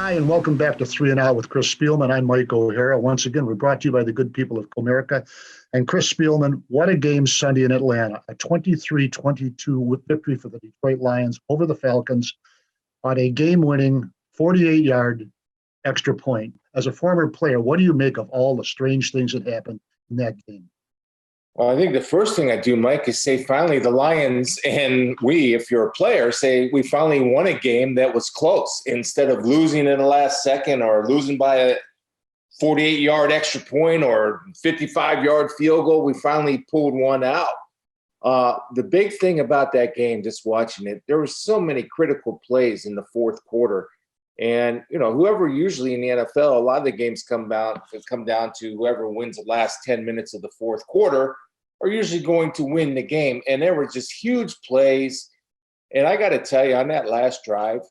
Hi, and welcome back to Three and Out with Chris Spielman. I'm Mike O'Hara. Once again, we're brought to you by the good people of Comerica. And Chris Spielman, what a game Sunday in Atlanta. A 23-22 victory for the Detroit Lions over the Falcons on a game-winning 48-yard extra point. As a former player, what do you make of all the strange things that happened in that game? Well, I think the first thing I do, Mike, is say finally the Lions and we, if you're a player, say we finally won a game that was close instead of losing in the last second or losing by a 48-yard extra point or 55-yard field goal. We finally pulled one out. The big thing about that game, just watching it, there were so many critical plays in the fourth quarter. And, you know, whoever usually in the NFL, a lot of the games come down to whoever wins the last 10 minutes of the fourth quarter are usually going to win the game. And there were just huge plays. And I got to tell you, on that last drive,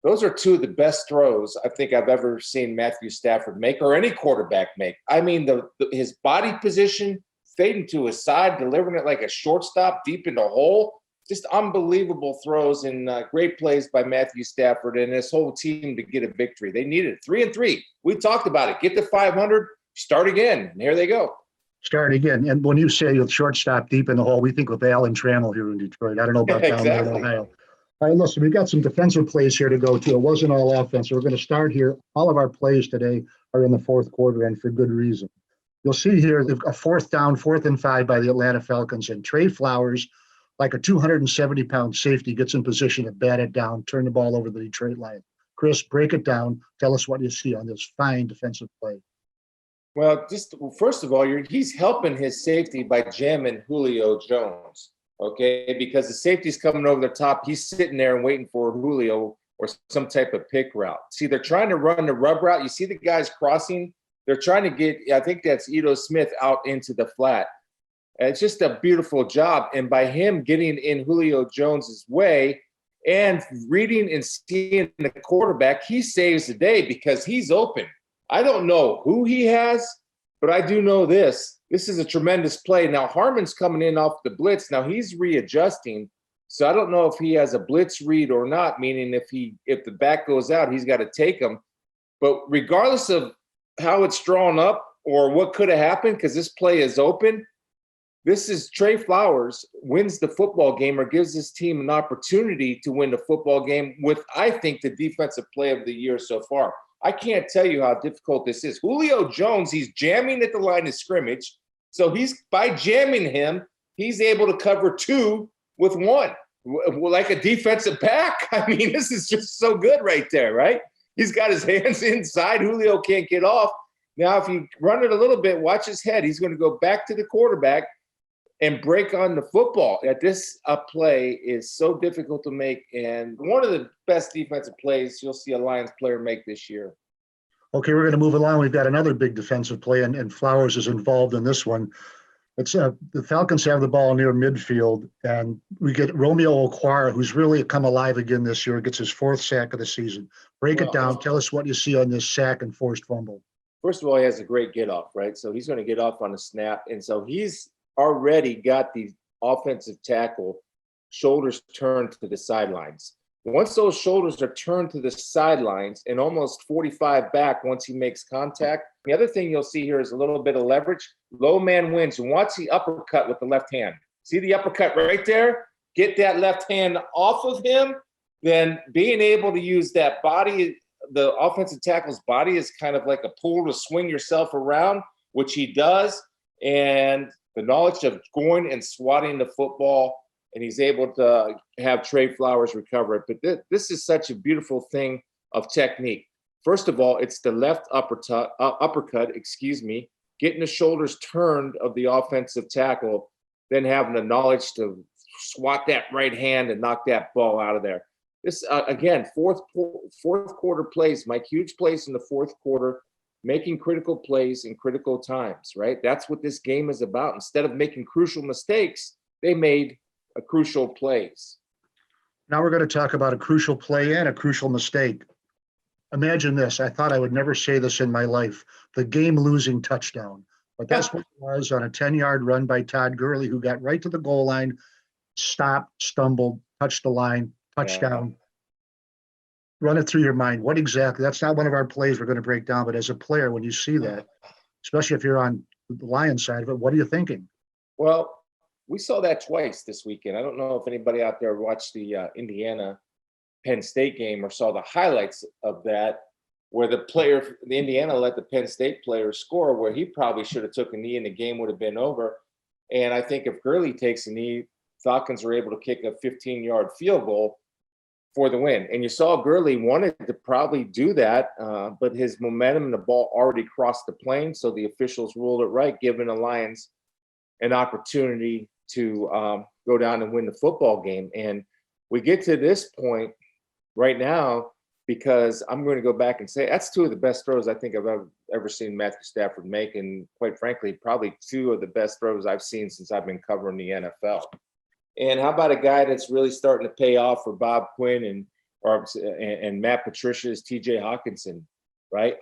those are two of the best throws I think I've ever seen Matthew Stafford make or any quarterback make. I mean, his body position, fading to his side, delivering it like a shortstop deep in the hole. Just unbelievable throws and great plays by Matthew Stafford and his whole team to get a victory. They needed it. 3-3. We talked about it. Get to 500, start again. And here they go. Start again. And when you say with shortstop deep in the hole, we think of Alan Trammell here in Detroit. I don't know about down there in Ohio. All right, listen, we've got some defensive plays here to go to. It wasn't all offense. We're going to start here. All of our plays today are in the fourth quarter, and for good reason. You'll see here a fourth down, 4th and 5 by the Atlanta Falcons, and Trey Flowers, like a 270-pound safety, gets in position to bat it down, turn the ball over the Detroit Lions. Chris, break it down. Tell us what you see on this fine defensive play. Well, first of all, he's helping his safety by jamming Julio Jones, okay? Because the safety's coming over the top. He's sitting there and waiting for Julio or some type of pick route. See, they're trying to run the rub route. You see the guys crossing. They're trying to get, I think that's Ito Smith, out into the flat. And it's just a beautiful job. And by him getting in Julio Jones's way and reading and seeing the quarterback, he saves the day because he's open. I don't know who he has, but I do know this. This is a tremendous play. Now, Harmon's coming in off the blitz. Now, he's readjusting. So I don't know if he has a blitz read or not, meaning if the back goes out, he's got to take him. But regardless of how it's drawn up or what could have happened, because this play is open, this is Trey Flowers wins the football game or gives his team an opportunity to win the football game with, I think, the defensive play of the year so far. I can't tell you how difficult this is. Julio Jones, he's jamming at the line of scrimmage. So by jamming him, he's able to cover 2 with 1, like a defensive back. I mean, this is just so good right there, right? He's got his hands inside. Julio can't get off. Now, if you run it a little bit, watch his head. He's going to go back to the quarterback and break on the football. This play is so difficult to make, and one of the best defensive plays you'll see a Lions player make this year. Okay, we're going to move along. We've got another big defensive play, and Flowers is involved in this one. It's the Falcons have the ball near midfield, and we get Romeo Okwara, who's really come alive again this year, gets his 4th sack of the season. Break it down. Tell us what you see on this sack and forced fumble. First of all, he has a great get off, right? So he's going to get off on a snap, and so he's already got the offensive tackle shoulders turned to the sidelines. Once those shoulders are turned to the sidelines and almost 45 back once he makes contact, the other thing you'll see here is a little bit of leverage. Low man wins and watch the uppercut with the left hand. See the uppercut right there? Get that left hand off of him. Then being able to use that body, the offensive tackle's body is kind of like a pull to swing yourself around, which he does. And the knowledge of going and swatting the football, and he's able to have Trey Flowers recover it. But this is such a beautiful thing of technique. First of all, it's the left uppercut, getting the shoulders turned of the offensive tackle, then having the knowledge to swat that right hand and knock that ball out of there. This, again, fourth quarter plays, Mike, huge plays in the fourth quarter, making critical plays in critical times, right? That's what this game is about. Instead of making crucial mistakes, they made crucial plays. Now we're going to talk about a crucial play and a crucial mistake. Imagine this. I thought I would never say this in my life. The game-losing touchdown. But that's what it was on a 10-yard run by Todd Gurley, who got right to the goal line, stopped, stumbled, touched the line, touchdown. Run it through your mind. What exactly? That's not one of our plays we're going to break down, but as a player, when you see that, especially if you're on the Lions side of it, what are you thinking? Well, we saw that twice this weekend. I don't know if anybody out there watched the Indiana Penn State game or saw the highlights of that, where the Indiana let the Penn State player score, where he probably should have took a knee and the game would have been over. And I think if Gurley takes a knee, Falcons were able to kick a 15-yard field goal for the win. And you saw Gurley wanted to probably do that, but his momentum and the ball already crossed the plane. So the officials ruled it right, giving the Lions an opportunity to go down and win the football game. And we get to this point right now because I'm going to go back and say that's two of the best throws I think I've ever seen Matthew Stafford make. And quite frankly, probably two of the best throws I've seen since I've been covering the NFL. And how about a guy that's really starting to pay off for Bob Quinn and Matt Patricia's TJ Hawkinson, right?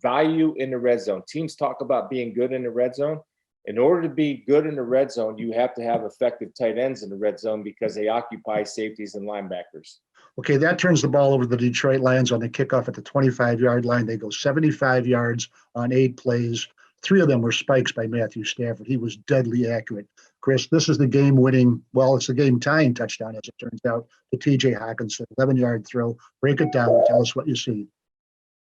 Value in the red zone. Teams talk about being good in the red zone. In order to be good in the red zone, you have to have effective tight ends in the red zone because they occupy safeties and linebackers. Okay, that turns the ball over to the Detroit Lions on the kickoff at the 25-yard line. They go 75 yards on 8 plays. 3 of them were spikes by Matthew Stafford. He was deadly accurate. Chris, this is the game-winning, well, it's the game-tying touchdown, as it turns out, to TJ Hawkinson, 11-yard throw. Break it down. Tell us what you see.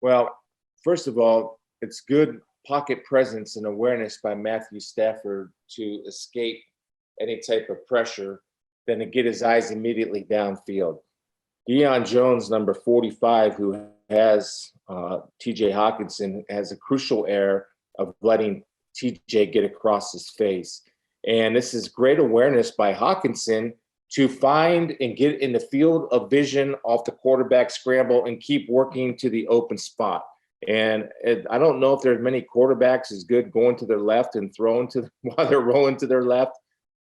Well, first of all, it's good pocket presence and awareness by Matthew Stafford to escape any type of pressure than to get his eyes immediately downfield. Deion Jones, number 45, who has TJ Hawkinson, has a crucial error of letting TJ get across his face. And this is great awareness by Hawkinson to find and get in the field of vision off the quarterback scramble and keep working to the open spot. And I don't know if there's many quarterbacks as good going to their left and throwing to while they're rolling to their left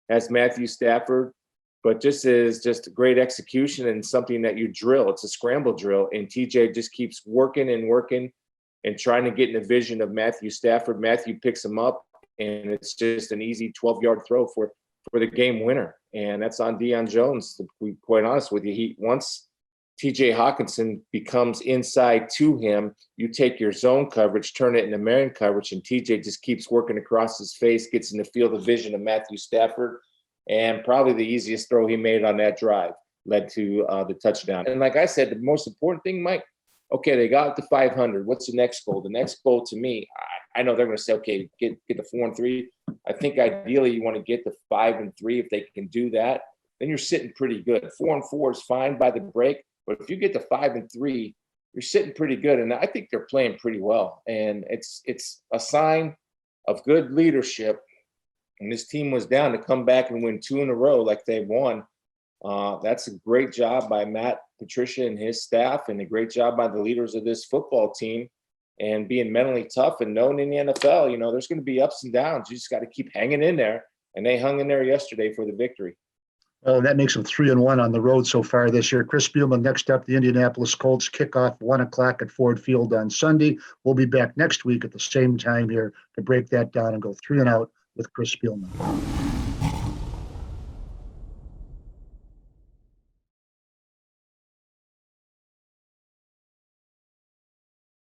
as Matthew Stafford, but just great execution and something that you drill. It's a scramble drill, and TJ just keeps working and trying to get in the vision of Matthew Stafford. Matthew picks him up, and it's just an easy 12-yard throw for the game winner. And that's on Deion Jones, to be quite honest with you. Once TJ Hawkinson becomes inside to him, you take your zone coverage, turn it into man coverage, and TJ just keeps working across his face, gets in the field of vision of Matthew Stafford, and probably the easiest throw he made on that drive led to the touchdown. And like I said, the most important thing, Mike, okay, they got to 500. What's the next goal? The next goal to me, I know they're going to say, okay, get to 4-3. I think ideally you want to get to 5-3. If they can do that, then you're sitting pretty good. 4-4 is fine by the break, but if you get to 5-3, you're sitting pretty good. And I think they're playing pretty well. And it's a sign of good leadership. And this team was down to come back and win 2 in a row like they've won. That's a great job by Matt Patricia and his staff, and a great job by the leaders of this football team, and being mentally tough and known in the NFL. You know, there's going to be ups and downs. You just got to keep hanging in there, and they hung in there yesterday for the victory. Well, that makes them 3-1 on the road so far this year. Chris Spielman, next up, the Indianapolis Colts kickoff 1:00 at Ford Field on Sunday. We'll be back next week at the same time here to break that down and go 3-0 with Chris Spielman.